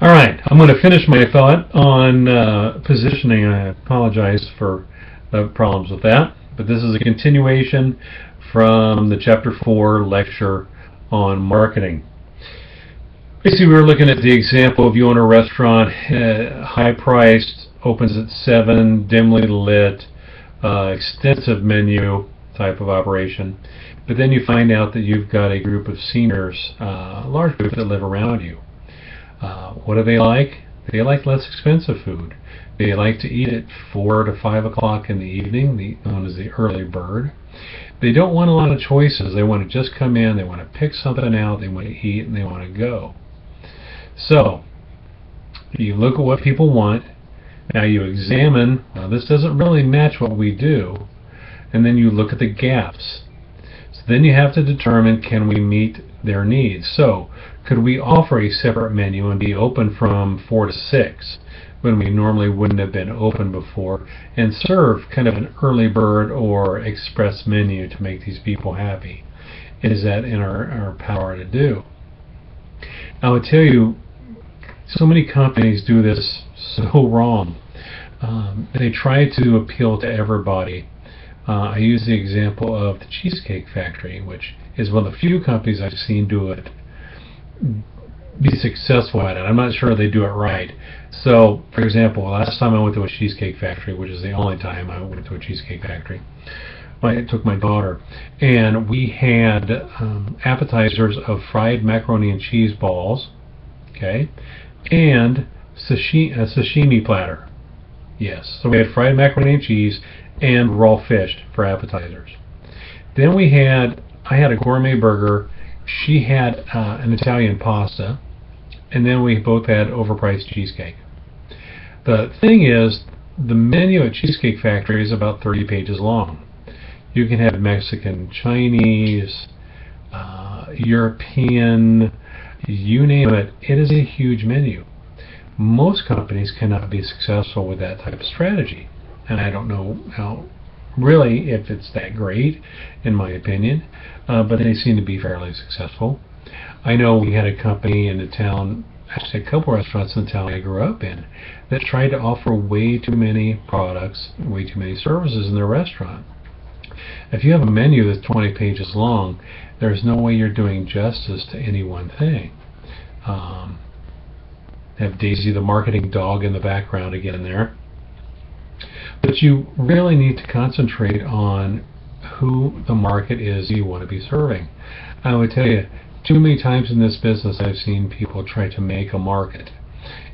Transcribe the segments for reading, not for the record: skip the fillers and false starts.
All right, I'm going to finish my thought on positioning. I apologize for the problems with that, but this is a continuation from the Chapter 4 lecture on marketing. Basically, we were looking at the example of you own a restaurant, high priced, opens at 7, dimly lit, extensive menu type of operation. But then you find out that you've got a group of seniors, a large group that live around you. What do they like? They like less expensive food. They like to eat at 4 to 5 o'clock in the evening, known as the early bird. They don't want a lot of choices. They want to just come in, they want to pick something out, they want to eat, and they want to go. So, you look at what people want. Now you examine, now this doesn't really match what we do, and then you look at the gaps. So then you have to determine, can we meet their needs? So, could we offer a separate menu and be open from 4 to 6 when we normally wouldn't have been open before, and serve kind of an early bird or express menu to make these people happy? Is that in our power to do? I would tell you, so many companies do this so wrong. They try to appeal to everybody. I use the example of the Cheesecake Factory, which is one of the few companies I've seen do it, be successful at it. I'm not sure they do it right. So, for example, last time I went to a Cheesecake Factory, which is the only time I went to a Cheesecake Factory, I took my daughter, and we had appetizers of fried macaroni and cheese balls, okay, and a sashimi platter. Yes, so we had fried macaroni and cheese and raw fish for appetizers. Then I had a gourmet burger, she had an Italian pasta, and then we both had overpriced cheesecake. The thing is, the menu at Cheesecake Factory is about 30 pages long. You can have Mexican, Chinese, European, you name it. It is a huge menu. Most companies cannot be successful with that type of strategy, and I don't know how really if it's that great, in my opinion, but they seem to be fairly successful. I know we had a company in the town, actually a couple restaurants in the town I grew up in, that tried to offer way too many products, way too many services in their restaurant. If you have a menu that's 20 pages long, there's no way you're doing justice to any one thing. Have Daisy the marketing dog in the background again there. But you really need to concentrate on who the market is you want to be serving. I would tell you, too many times in this business I've seen people try to make a market.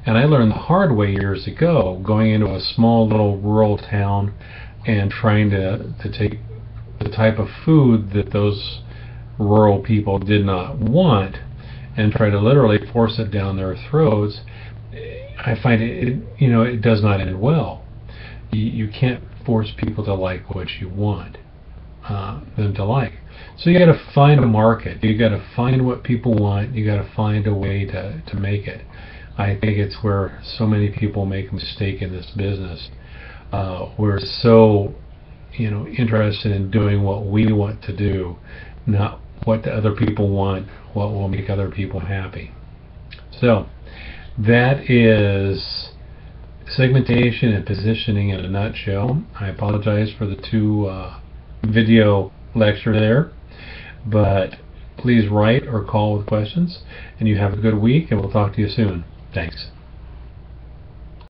And I learned the hard way years ago, going into a small little rural town and trying to take the type of food that those rural people did not want and try to literally force it down their throats. I find it does not end well. You can't force people to like what you want them to like. So you got to find a market. You got to find what people want. You got to find a way to make it. I think it's where so many people make a mistake in this business. We're so interested in doing what we want to do, not what the other people want, what will make other people happy. So that is segmentation and positioning in a nutshell. I apologize for the two video lecture there, but please write or call with questions, and you have a good week, and we'll talk to you soon. Thanks.